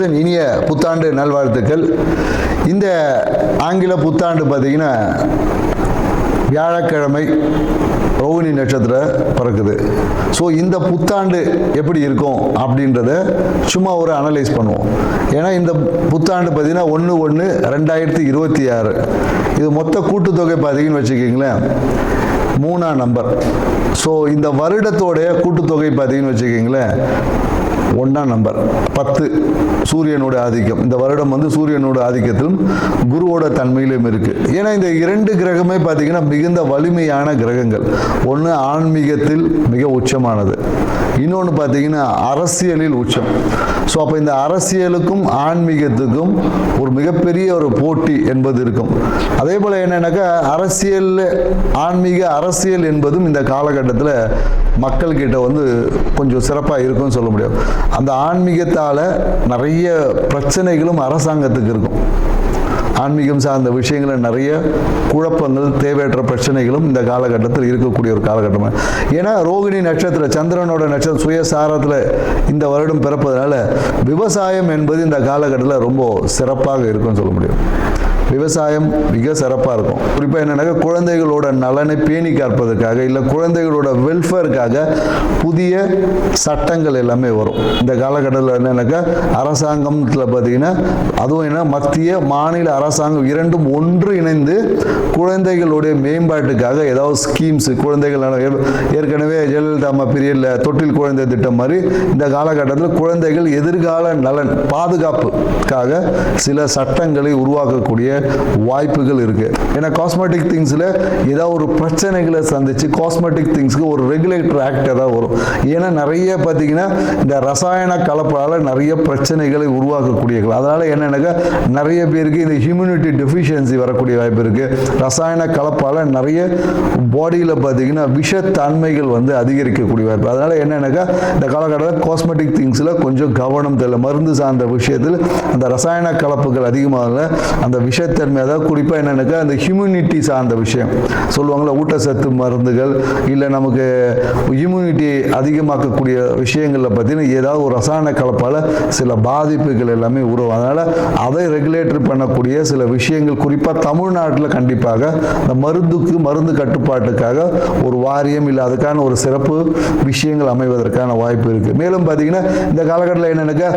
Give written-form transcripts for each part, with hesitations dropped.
முருகேசன் இனிய புத்தாண்டு நல்வாழ்த்துக்கள். இந்த ஆங்கில புத்தாண்டு பார்த்தீங்கன்னா வியாழக்கிழமை ரோகிணி நட்சத்திரம் பிறக்குது. ஸோ இந்த புத்தாண்டு எப்படி இருக்கும் அப்படின்றத சும்மா ஒரு அனலைஸ் பண்ணுவோம். ஏன்னா இந்த புத்தாண்டு பார்த்தீங்கன்னா 1/1/2026 இது மொத்த கூட்டுத்தொகை பார்த்தீங்கன்னு வச்சுக்கிங்களேன் 3ஆம் நம்பர். ஸோ இந்த வருடத்தோடைய கூட்டுத்தொகை பார்த்தீங்கன்னு வச்சுக்கிங்களேன் 1ஆம் நம்பர் 10 சூரியனோட ஆதிக்கம். இந்த வருடம் வந்து சூரியனோட ஆதிக்கத்திலும் குருவோட தன்மையிலும் இருக்கு. ஏன்னா இந்த 2 கிரகமே பார்த்தீங்கன்னா மிகுந்த வலிமையான கிரகங்கள். ஒன்று ஆன்மீகத்தில் மிக உச்சமானது, இன்னொன்று பார்த்தீங்கன்னா அரசியலில் உச்சம். ஸோ அப்போ இந்த அரசியலுக்கும் ஆன்மீகத்துக்கும் ஒரு மிகப்பெரிய ஒரு போட்டி என்பது இருக்கும். அதே போல் என்னன்னாக்கா அரசியல் ஆன்மீக அரசியல் என்பதும் இந்த காலகட்டத்தில் மக்கள்கிட்ட வந்து கொஞ்சம் சிறப்பாக இருக்கும்னு சொல்ல முடியும். அந்த ஆன்மீகத்தால் நிறைய பிரச்சனைகளும் அரசாங்கத்துக்கு இருக்கும். ஆன்மீகம் சார்ந்த விஷயங்களில் நிறைய குழப்பங்கள், தேவையற்ற பிரச்சனைகளும் இந்த காலகட்டத்தில் இருக்கக்கூடிய ஒரு காலகட்டம். ஏன்னா ரோகிணி நட்சத்திரம் சந்திரனோட நட்சத்திரம் சுயசாரத்தில் இந்த வருடம் பிறப்பதனால விவசாயம் என்பது இந்த காலகட்டத்தில் ரொம்ப சிறப்பாக இருக்கும்னு சொல்ல முடியும். விவசாயம் மிக சிறப்பாக இருக்கும். குறிப்பாக என்னன்னாக்கா குழந்தைகளோட நலனை பேணி காப்பதற்காக இல்லை குழந்தைகளோட வெல்ஃபேருக்காக புதிய சட்டங்கள் எல்லாமே வரும். இந்த காலகட்டத்தில் என்னன்னாக்கா அரசாங்கத்தில் பார்த்தீங்கன்னா அதுவும் என்ன மத்திய மாநில அரசாங்கம் இரண்டும் ஒன்று இணைந்து குழந்தைகளுடைய மேம்பாட்டுக்காக ஏதாவது ஸ்கீம்ஸ் குழந்தைகள் ஏற்கனவே ஜெயலலிதா அம்மா பீரியடில் தொட்டில் குழந்தை திட்டம் மாதிரி இந்த காலகட்டத்தில் குழந்தைகள் எதிர்கால நலன் பாதுகாப்புக்காக சில சட்டங்களை உருவாக்கக்கூடிய வாய்ப்புகள் இருக்கு. ஏன்னா காஸ்மெட்டிக் திங்ஸ்ல ஏதாவது ஒரு பிரச்சனைகளை சந்திச்சு காஸ்மெட்டிக் திங்ஸ்க்கு ஒரு ரெகுலேட்டர் ஆக்ட் ஏதாவது வரும். ஏன்னா நிறைய பார்த்தீங்கன்னா இந்த ரசாயன கலப்பால நிறைய பிரச்சனைகளை உருவாக்கக்கூடிய, அதனால என்னன்னாக்கா நிறைய பேருக்கு இந்த ஹியூமினிட்டி டெஃபிஷியன்சி வரக்கூடிய வாய்ப்பு இருக்கு. ரசாயன கலப்பால நிறைய பாடியில் பார்த்தீங்கன்னா விஷத்தன்மைகள் வந்து அதிகரிக்கக்கூடிய வாய்ப்பு. அதனால என்னன்னாக்கா இந்த காலகட்டத்தில் காஸ்மெட்டிக் திங்ஸ்ல கொஞ்சம் கவனம் தேவை. மருந்து சார்ந்த விஷயத்தில் அந்த ரசாயன கலப்புகள் அதிகமாக அந்த விஷத்தன்மை, அதாவது குறிப்பாக என்னன்னாக்கா அந்த ஹியூமினிட்டி சார்ந்த விஷயம் சொல்லுவாங்களா, ஊட்டச்சத்து மருந்துகள் இல்லை நமக்கு இம்யூனிட்டி அதிகமாக்கக்கூடிய விஷயங்களில் பார்த்தீங்கன்னா ஏதாவது ஒரு ரசாயன கலப்பால் சில பாதிப்புகள் எல்லாமே உருவாகும். அதனால் அதை ரெகுலேட்டர் பண்ணக்கூடிய சில விஷயங்கள் குறிப்பாக தமிழ்நாட்டில் கண்டிப்பாக இந்த மருந்து கட்டுப்பாட்டுக்காக ஒரு வாரியம் இல்லை அதுக்கான ஒரு சிறப்பு விஷயங்கள் அமைவதற்கான வாய்ப்பு இருக்குது. மேலும் பார்த்தீங்கன்னா இந்த காலகட்டத்தில் என்னன்னாக்கா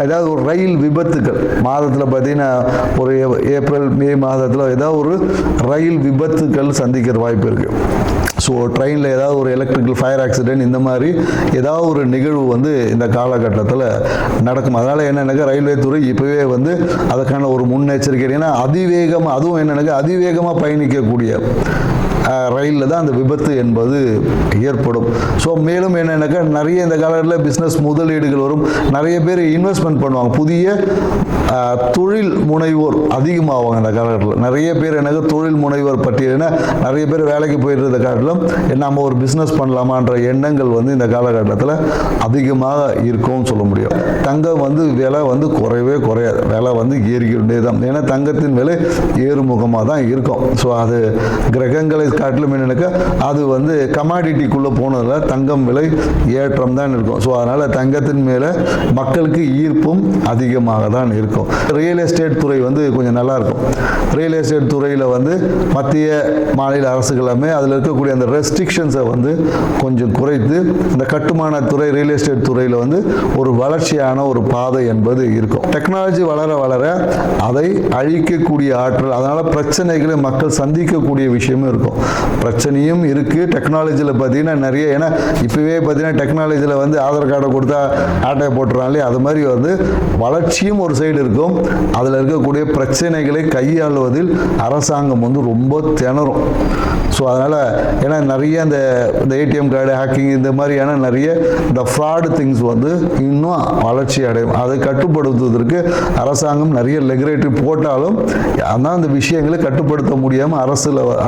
ஏதாவது ஒரு ரயில் விபத்துகள் மாதத்தில் பார்த்தீங்கன்னா ஒரு ஏப்ரல் மே மாதத்தில் ஏதாவது ஒரு ரயில் விபத்துக்கள் சந்திக்கிற வாய்ப்பு இருக்குது. ஸோ ட்ரெயினில் ஏதாவது ஒரு எலக்ட்ரிக்கல் ஃபயர் ஆக்சிடென்ட் இந்த மாதிரி ஏதாவது ஒரு நிகழ்வு வந்து இந்த காலகட்டத்தில் நடக்கும். அதனால் என்னென்னாக்கா ரயில்வே துறை இப்போவே வந்து அதுக்கான ஒரு முன்னெச்சரிக்கை. ஏன்னா அதிவேகமாக அதுவும் என்னென்னாக்கா அதிவேகமாக பயணிக்கக்கூடிய ரயிலில் தான் அந்த விபத்து என்பது ஏற்படும். ஸோ மேலும் என்னென்னாக்கா நிறைய இந்த காலத்தில் பிஸ்னஸ் முதலீடுகள் வரும். நிறைய பேர் இன்வெஸ்ட்மெண்ட் பண்ணுவாங்க. புதிய தொழில் முனைவோர் அதிகமாவாங்க இந்த காலகட்டத்தில். நிறைய பேர் எனக்கு தொழில் முனைவோர் பட்டியல்னா நிறைய பேர் வேலைக்கு போயிட்டு இருந்த காலத்திலும் நம்ம ஒரு பிஸ்னஸ் பண்ணலாமான்ற எண்ணங்கள் வந்து இந்த காலகட்டத்தில் அதிகமாக இருக்கும்னு சொல்ல முடியும். தங்கம் வந்து விலை வந்து குறையவே குறையாது, விலை வந்து ஏறிக்கிட்டே தான். ஏன்னா தங்கத்தின் விலை ஏறுமுகமாக தான் இருக்கும். ஸோ அது கிரகங்களை காட்டிலும் என்னன்னாக்கா அது வந்து கமாடிட்டிக்குள்ளே போனதில் தங்கம் விலை ஏற்றம் தான் இருக்கும். ஸோ அதனால் தங்கத்தின் மேலே மக்களுக்கு ஈர்ப்பும் அதிகமாக தான் இருக்கும். ரியல் எஸ்டேட் துறை வந்து கொஞ்சம் நல்லா இருக்கும். ரியல் எஸ்டேட் துறையில் வந்து மத்திய மாநில அரசுகளுமே அதில் இருக்கக்கூடிய அந்த ரெஸ்ட்ரிக்ஷன்ஸை வந்து கொஞ்சம் குறைத்து இந்த கட்டுமான துறை ரியல் எஸ்டேட் துறையில் வந்து ஒரு வளர்ச்சியான ஒரு பாதை என்பது இருக்கும். டெக்னாலஜி வளர வளர அதை அழிக்கக்கூடிய ஆற்றல், அதனால் பிரச்சனைகளை மக்கள் சந்திக்கக்கூடிய விஷயமும் இருக்கும். பிரச்சனையும் இருக்குது டெக்னாலஜியில் பார்த்தீங்கன்னா நிறைய. ஏன்னா இப்போவே பார்த்தீங்கன்னா டெக்னாலஜியில் வந்து ஆதார் கார்டை கொடுத்தா ஆட்டையை போட்டுறாங்களே, அது மாதிரி வந்து வளர்ச்சியும் ஒரு சைடு இருக்கும். அதில் இருக்கக்கூடிய பிரச்சனைகளை கையாளுவதில் அரசாங்கம் வந்து ரொம்ப திணறும். ஸோ அதனால் ஏன்னா நிறைய இந்த ஏடிஎம் கார்டு ஹேக்கிங் இந்த மாதிரியான நிறைய இந்த ஃப்ராடு திங்ஸ் வந்து இன்னும் வளர்ச்சி அடையும். அதை கட்டுப்படுத்துவதற்கு அரசாங்கம் நிறைய ரெகுலேட்டரி போட்டாலும் ஆனால் அந்த விஷயங்களை கட்டுப்படுத்த முடியாமல்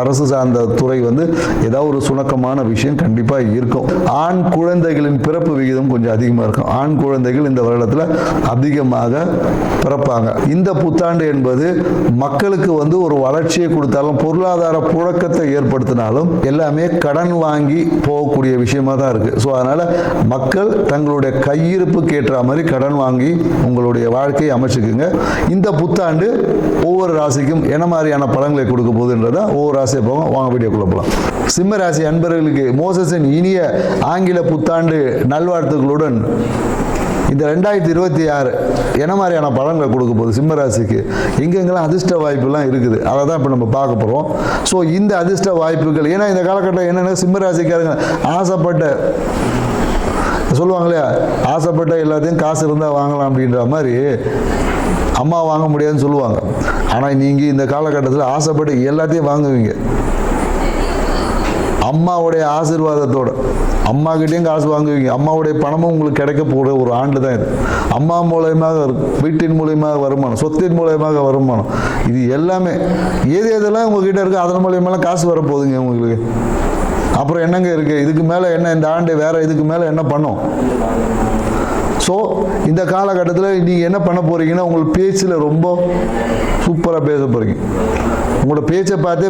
அரசு சார்ந்த துறை வந்து ஏதாவது ஒரு சுணக்கமான விஷயம் கண்டிப்பாக இருக்கும். ஆண் குழந்தைகளின் பிறப்பு விகிதம் கொஞ்சம் அதிகமாக இருக்கும். ஆண் குழந்தைகள் இந்த வருடத்தில் அதிகமாக பிறப்பாங்க. இந்த புத்தாண்டு என்பது மக்களுக்கு வந்து ஒரு வளர்ச்சியை கொடுத்தாலும் பொருளாதார புழக்கத்தை ஏற்படுத்தினாலும் எல்லாமே கடன் வாங்கி போகக்கூடிய விஷயமா தான் இருக்கு. ஸோ அதனால மக்கள் தங்களுடைய கையிருப்புக்கு ஏற்ற மாதிரி கடன் வாங்கி உங்களுடைய வாழ்க்கையை அமைச்சுக்குங்க. இந்த புத்தாண்டு ஒவ்வொரு ராசிக்கும் என்ன மாதிரியான பலன்களை கொடுக்க போகுதுன்றத ஒவ்வொரு ராசியை போவோம். வாங்க வீடியோக்குள்ள போகலாம். சிம்ம ராசி அன்பர்களுக்கு மோசஸின் இனிய ஆங்கில புத்தாண்டு நல்வாழ்த்துக்களுடன் இந்த 2026 என்ன மாதிரியான பலன்களை கொடுக்க போகுது சிம்ம ராசிக்கு, எங்கெங்கெல்லாம் அதிர்ஷ்ட வாய்ப்புலாம் இருக்குது, அதை தான் இப்போ நம்ம பார்க்க போகிறோம். ஸோ இந்த அதிர்ஷ்ட வாய்ப்புகள், ஏன்னா இந்த காலகட்டம் என்னென்ன சிம்ம ராசிக்காரங்க ஆசைப்பட்ட சொல்லுவாங்க இல்லையா, ஆசைப்பட்ட எல்லாத்தையும் காசு இருந்தால் வாங்கலாம் அப்படின்ற மாதிரி அம்மா வாங்க முடியாதுன்னு சொல்லுவாங்க. ஆனால் நீங்கள் இந்த காலகட்டத்தில் ஆசைப்பட்டு எல்லாத்தையும் வாங்குவீங்க. அம்மாவுடைய ஆசீர்வாதத்தோட அம்மாக்கிட்டையும் காசு வாங்குவீங்க. அம்மாவுடைய பணமும் உங்களுக்கு கிடைக்க போகிற ஒரு ஆண்டு தான் இது. அம்மா மூலயமாக வீட்டின் மூலயமாக வருமானம், சொத்தின் மூலயமாக வருமானம், இது எல்லாமே எது எதெல்லாம் உங்ககிட்ட இருக்குது அதன் மூலயமெல்லாம் காசு வரப்போகுதுங்க உங்களுக்கு. அப்புறம் என்னங்க இருக்குது, இதுக்கு மேலே என்ன இந்த ஆண்டு வேறு இதுக்கு மேலே என்ன பண்ணோம்? ஸோ இந்த காலகட்டத்தில் நீங்கள் என்ன பண்ண போகிறீங்கன்னா, உங்களுக்கு பேச்சில் ரொம்ப சூப்பராக பேச போகிறீங்க. உங்களோட பேச்சை பார்த்தே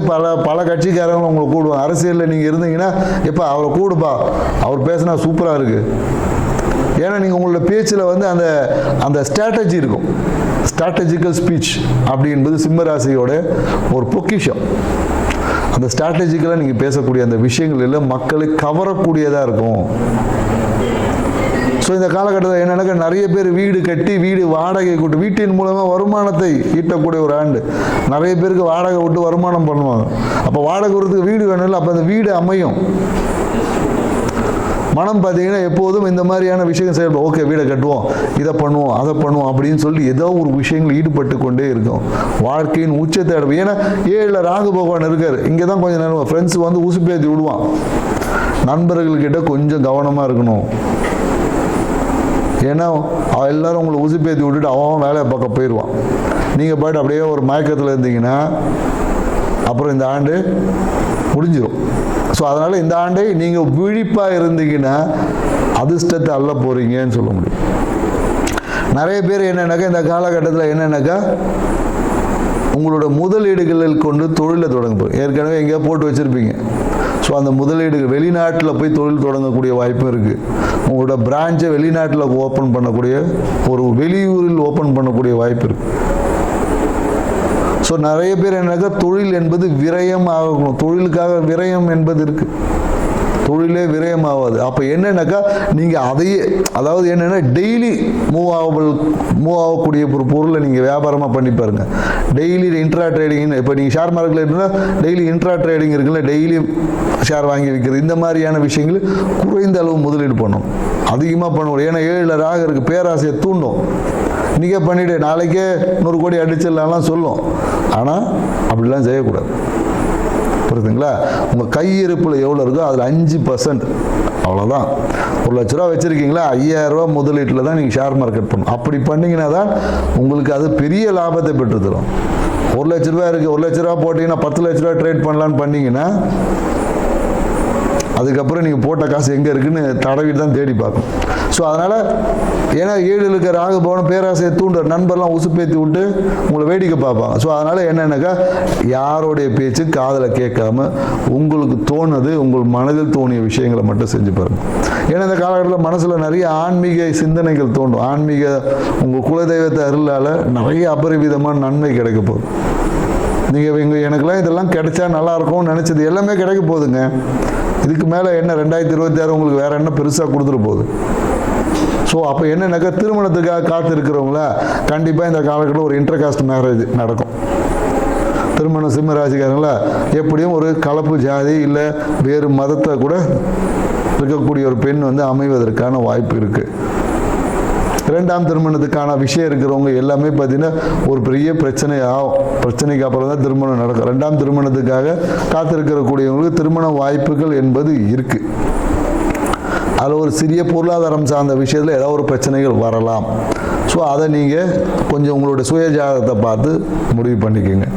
பல கட்சிக்காரங்களும் உங்களை கூடுவாங்க. அரசியலில் நீங்கள் இருந்தீங்கன்னா எப்போ அவரை கூடுப்பா, அவர் பேசினா சூப்பராக இருக்குது. ஏன்னா நீங்கள் உங்களோட பேச்சில் வந்து அந்த ஸ்ட்ராட்டஜி இருக்கும். ஸ்ட்ராட்டஜிக்கல் ஸ்பீச் அப்படி என்பது சிம்மராசியோட ஒரு பொக்கிஷம். அந்த ஸ்ட்ராட்டஜிக்கலாக நீங்கள் பேசக்கூடிய அந்த விஷயங்கள் எல்லாம் மக்களை கவரக்கூடியதாக இருக்கும். ஸோ இந்த காலகட்டத்தில் என்னென்னாக்கா நிறைய பேர் வீடு கட்டி வீடு வாடகை விட்டு வீட்டின் மூலமாக வருமானத்தை ஈட்டக்கூடிய ஒரு ஆண்டு. நிறைய பேருக்கு வாடகை விட்டு வருமானம் பண்ணுவாங்க. அப்போ வாடகை விடுறதுக்கு வீடு வேணும்ல, அப்போ அந்த வீடு அமையும். மனம் பார்த்தீங்கன்னா எப்போதும் இந்த மாதிரியான விஷயங்கள் செயல்படும். ஓகே, வீடை கட்டுவோம், இதை பண்ணுவோம், அதை பண்ணுவோம் அப்படின்னு சொல்லி ஏதோ ஒரு விஷயங்கள் ஈடுபட்டு கொண்டே இருக்கும். வாழ்க்கையின் உச்சத்தை அடைவோம். ஏன்னா 7ல் ராகு பகவான் இருக்கார். இங்கே தான் கொஞ்சம் நேரம் ஃப்ரெண்ட்ஸ் வந்து உசுப்பேற்றி விடுவான். நண்பர்கள்கிட்ட கொஞ்சம் கவனமாக இருக்கணும். ஏன்னா எல்லாரும் உங்களை உசுப்பேற்றி விட்டுட்டு அவன் வேலையை பார்க்க போயிடுவான். நீங்கள் பாட்டு அப்படியே ஒரு மயக்கத்தில் இருந்தீங்கன்னா அப்புறம் இந்த ஆண்டு முடிஞ்சிடும். ஸோ அதனால் இந்த ஆண்டை நீங்கள் விழிப்பாக இருந்தீங்கன்னா அதிர்ஷ்டத்தை அள்ள போகிறீங்கன்னு சொல்ல முடியும். நிறைய பேர் என்னென்னாக்கா இந்த காலகட்டத்தில் என்னென்னாக்கா உங்களோட முதலீடுகளில் கொண்டு தொழிலை தொடங்க போகிறீங்க. ஏற்கனவே எங்கேயோ போட்டு வச்சுருப்பீங்க. ஸோ அந்த முதலீடுகள் வெளிநாட்டில் போய் தொழில் தொடங்கக்கூடிய வாய்ப்பும் இருக்குது. உங்களோட பிரான்ச்சை வெளிநாட்டில் ஓப்பன் பண்ணக்கூடிய ஒரு வெளியூரில் ஓப்பன் பண்ணக்கூடிய வாய்ப்பு இருக்குது. ஸோ நிறைய பேர் என்னக்கா தொழில் என்பது விரயம் ஆகணும். தொழிலுக்காக விரயம் என்பது இருக்குது. தொழிலே விரயம் ஆகாது. அப்போ என்னென்னாக்கா நீங்கள் அதையே, அதாவது என்னென்னா டெய்லி மூவ் ஆகக்கூடிய ஒரு பொருளை நீங்கள் வியாபாரமாக பண்ணி பாருங்கள். டெய்லி இன்ட்ரா ட்ரேடிங்னு, இப்போ நீங்கள் ஷேர் மார்க்கெட்டில் இருந்தால் டெய்லி இன்ட்ரா ட்ரேடிங் இருக்குல்ல, டெய்லி ஷேர் வாங்கி விற்கிறது, இந்த மாதிரியான விஷயங்கள் குறைந்த அளவு முதலீடு பண்ணணும். அதிகமாக பண்ணுவோம். ஏன்னா 7ல் ராகு இருக்குது, பேராசையை தூண்டும். இன்றைக்கே பண்ணிவிட்டு நாளைக்கே 100 கோடி அடிச்சிடலாம் சொல்லும். ஆனால் அப்படிலாம் செய்யக்கூடாது. புரியுதுங்களா? உங்கள் கையிருப்பில் எவ்வளோ இருக்கோ அதில் 5% அவ்வளோதான். 1 லட்ச ரூபா வச்சுருக்கீங்களா, 5000 ரூபா முதலீட்டில் தான் நீங்கள் ஷேர் மார்க்கெட் பண்ணணும். அப்படி பண்ணிங்கன்னா தான் உங்களுக்கு அது பெரிய லாபத்தை பெற்று தரும். 1 லட்ச ரூபா இருக்குது, 1 லட்ச ரூபா போட்டிங்கன்னா 10 லட்ச ரூபா ட்ரேட் பண்ணலான்னு பண்ணிங்கன்னா அதுக்கப்புறம் நீங்கள் போட்ட காசு எங்கே இருக்குன்னு தடவிட்டு தான் தேடி பார்க்கணும். ஸோ அதனால் ஏன்னா 7ல் இருக்க ராகு பவனம் பேராசையை தூண்டுற நண்பர்லாம் உசுப்பேற்றி விட்டு உங்களை வேடிக்கை பார்ப்பாங்க. ஸோ அதனால் என்னென்னாக்கா யாரோடைய பேச்சு காதில் கேட்காம உங்களுக்கு தோணுது, உங்கள் மனதில் தோணிய விஷயங்களை மட்டும் செஞ்சு பாருங்கள். ஏன்னா இந்த காலகட்டத்தில் மனசில் நிறைய ஆன்மீக சிந்தனைகள் தோண்டும். ஆன்மீக உங்கள் குலதெய்வத்தை அருளால் நிறைய அபரிவிதமான நன்மை கிடைக்க போகுது. நீங்கள் எனக்குலாம் இதெல்லாம் கிடைச்சா நல்லாயிருக்கும்னு நினச்சது எல்லாமே கிடைக்க போகுதுங்க. இதுக்கு மேலே என்ன 2026 உங்களுக்கு வேறு என்ன பெருசாக கொடுத்துட்டு போகுது. ஸோ அப்போ என்னென்னாக்கா திருமணத்துக்காக காத்து இருக்கிறவங்கள கண்டிப்பாக இந்த காலகட்டத்தில் ஒரு இன்டர்காஸ்ட் மேரேஜ் நடக்கும். திருமணம் சிம்ம ராசிக்காரங்கள எப்படியும் ஒரு கலப்பு ஜாதி இல்லை வேறு மதத்தை கூட இருக்கக்கூடிய ஒரு பெண் வந்து அமைவதற்கான வாய்ப்பு இருக்குது. 2ஆம் திருமணத்துக்கான விஷயம் இருக்கிறவங்க எல்லாமே பார்த்தீங்கன்னா ஒரு பெரிய பிரச்சனை ஆகும். பிரச்சனைக்கு அப்புறம் தான் திருமணம் நடக்கும். 2ஆம் திருமணத்துக்காக காத்திருக்கக்கூடியவங்களுக்கு திருமண வாய்ப்புகள் என்பது இருக்குது. அதில் ஒரு சிறிய பொருளாதாரம் சார்ந்த விஷயத்தில் ஏதாவது ஒரு பிரச்சனைகள் வரலாம். ஸோ அதை நீங்கள் கொஞ்சம் உங்களுடைய சுய ஜாதகத்தை பார்த்து முடிவு பண்ணிக்கோங்க.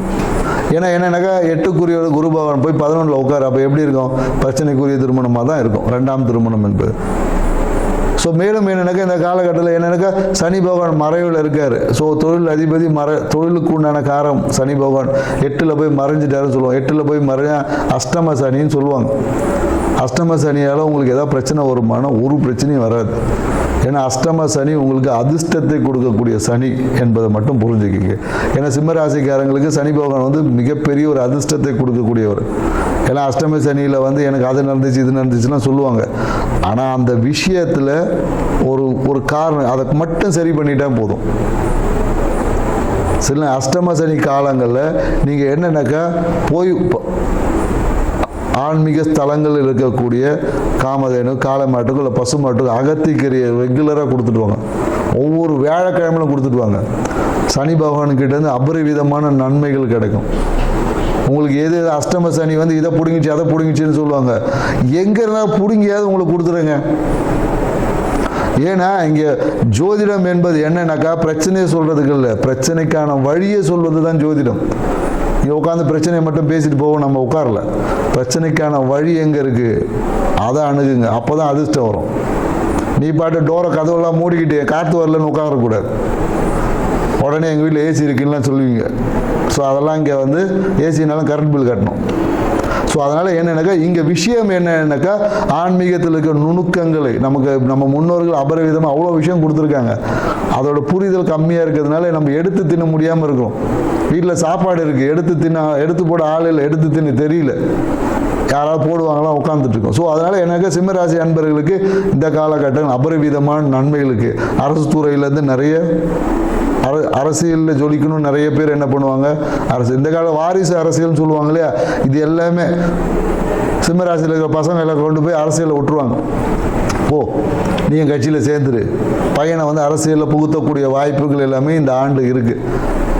ஏன்னா என்னன்னாக்கா 8க்குரிய குரு பகவான் போய் 11ல் உட்காரு, அப்போ எப்படி இருக்கும்? பிரச்சனைக்குரிய திருமணமாக தான் இருக்கும் 2ஆம் திருமணம் என்பது. ஸோ மேலும் என்னன்னாக்கா இந்த காலகட்டத்தில் என்னன்னாக்கா சனி பகவான் மறைவில் இருக்கார். ஸோ தொழில் அதிபதி தொழிலுக்கு உண்டான காரம் சனி பகவான் 8ல் போய் மறைஞ்சிட்டாருன்னு சொல்லுவாங்க. 8ல் போய் மறைஞ்சா அஷ்டம சனின்னு சொல்லுவாங்க. அஷ்டம சனியால் உங்களுக்கு ஏதாவது பிரச்சனை வருமானா ஒரு பிரச்சனையும் வராது. ஏன்னா அஷ்டம சனி உங்களுக்கு அதிர்ஷ்டத்தை கொடுக்கக்கூடிய சனி என்பதை மட்டும் புரிஞ்சுக்கிங்க. ஏன்னா சிம்மராசிக்காரங்களுக்கு சனி பகவான் வந்து மிகப்பெரிய ஒரு அதிர்ஷ்டத்தை கொடுக்கக்கூடியவர். ஏன்னா அஷ்டம சனியில் வந்து எனக்கு அது நடந்துச்சு இது நடந்துச்சுன்னா சொல்லுவாங்க. ஆனால் அந்த விஷயத்தில் ஒரு காரணம் அதை மட்டும் சரி பண்ணிட்டா போதும். சில அஷ்டம சனி காலங்களில் நீங்கள் என்னன்னாக்கா போய் ஆன்மீக ஸ்தலங்களில் இருக்கக்கூடிய காமதேனு காளமாட்டுக்கு இல்லை பசுமாட்டுக்கு அகத்திக்கீரையை ரெகுலராக கொடுத்துட்டு வாங்க. ஒவ்வொரு வியாழக்கிழமையிலும் கொடுத்துட்டு வாங்க. சனி பகவான்கிட்டேருந்து அபரிவிதமான நன்மைகள் கிடைக்கும். உங்களுக்கு எது அஷ்டம சனி வந்து இதை பிடுங்கிச்சு அதை பிடுங்கிச்சின்னு சொல்லுவாங்க. எங்கன்னா பிடுங்கியாவது உங்களுக்கு கொடுத்துருங்க. ஏன்னா இங்கே ஜோதிடம் என்பது என்னன்னாக்கா பிரச்சனையை சொல்கிறதுக்கு இல்லை, பிரச்சனைக்கான வழியை சொல்வது தான் ஜோதிடம். இங்கே உட்காந்து பிரச்சனையை மட்டும் பேசிட்டு போவோம், நம்ம உட்காரல. பிரச்சனைக்கான வழி எங்கே இருக்குது அதை அணுகுங்க. அப்போ தான் அதிர்ஷ்டம் வரும். நீ பாட்டு டோரை கதவெல்லாம் மூடிக்கிட்டு காற்று வரலன்னு உட்காரக்கூடாது. உடனே எங்கள் வீட்டில் ஏசி இருக்குன்னா சொல்லுவீங்க. ஸோ அதெல்லாம் இங்கே வந்து ஏசினாலும் கரண்ட் பில் கட்டணும். ஸோ அதனால் என்னென்னாக்கா இங்கே விஷயம் என்னன்னாக்கா ஆன்மீகத்தில் இருக்க நுணுக்கங்களை நம்ம முன்னோர்கள் அபரிவிதமாக அவ்வளோ விஷயம் கொடுத்துருக்காங்க. அதோட புரிதல் கம்மியாக இருக்கிறதுனால நம்ம எடுத்து தின்ன முடியாமல் இருக்கிறோம். வீட்டில் சாப்பாடு இருக்குது, எடுத்து போட ஆள் இல்லை, எடுத்து தின்னு தெரியல, யாராவது போடுவாங்களா உட்காந்துட்ருக்கோம். ஸோ அதனால் எனக்கு சிம்மராசி அன்பர்களுக்கு இந்த காலகட்டம் அபரிவிதமான நன்மைகளுக்கு அரசு துறையிலேருந்து நிறைய அரசியலில் ஜொலிக்கணும். நிறைய பேர் என்ன பண்ணுவாங்க, இந்த கால வாரிசு அரசியல்னு சொல்லுவாங்க இல்லையா, இது எல்லாமே சிம்மராசியில் இருக்கிற பசங்க எல்லாம் கொண்டு போய் அரசியலில் விட்டுருவாங்க. நீங்கள் கட்சியில் சேர்ந்துரு, பையனை வந்து அரசியலில் புகுத்தக்கூடிய வாய்ப்புகள் எல்லாமே இந்த ஆண்டு இருக்குது.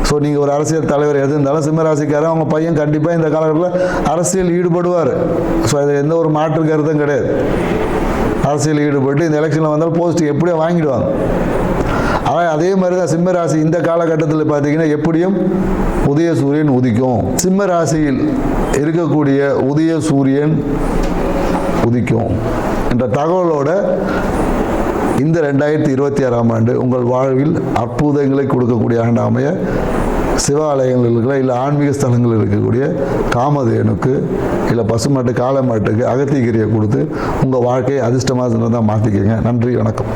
ஸோ நீங்கள் ஒரு அரசியல் தலைவர் எது இருந்தாலும் சிம்மராசிக்காரன் அவங்க பையன் கண்டிப்பாக இந்த காலகட்டத்தில் அரசியல் ஈடுபடுவார். ஸோ அது எந்த ஒரு மாற்று கருத்தும் கிடையாது. அரசியல் ஈடுபட்டு இந்த எலெக்ஷனில் வந்தால் போஸ்ட் எப்படியோ வாங்கிடுவாங்க. ஆனால் அதே மாதிரி தான் சிம்ம ராசி இந்த காலகட்டத்தில் பார்த்தீங்கன்னா எப்படியும் உதய சூரியன் உதிக்கும். சிம்ம ராசியில் இருக்கக்கூடிய உதய சூரியன் உதிக்கும் என்ற தகவலோட இந்த 2026ஆம் ஆண்டு உங்கள் வாழ்வில் அற்புதங்களை கொடுக்கக்கூடிய ஆண்டு அமைய சிவாலயங்கள் இருக்கிற இல்லை ஆன்மீக ஸ்தலங்கள் இருக்கக்கூடிய காமதேனுக்கு இல்லை பசுமாட்டு காளமாட்டுக்கு அகத்திக்கீரையை கொடுத்து உங்கள் வாழ்க்கையை அதிர்ஷ்டமாக தான் மாற்றிக்கங்க. நன்றி, வணக்கம்.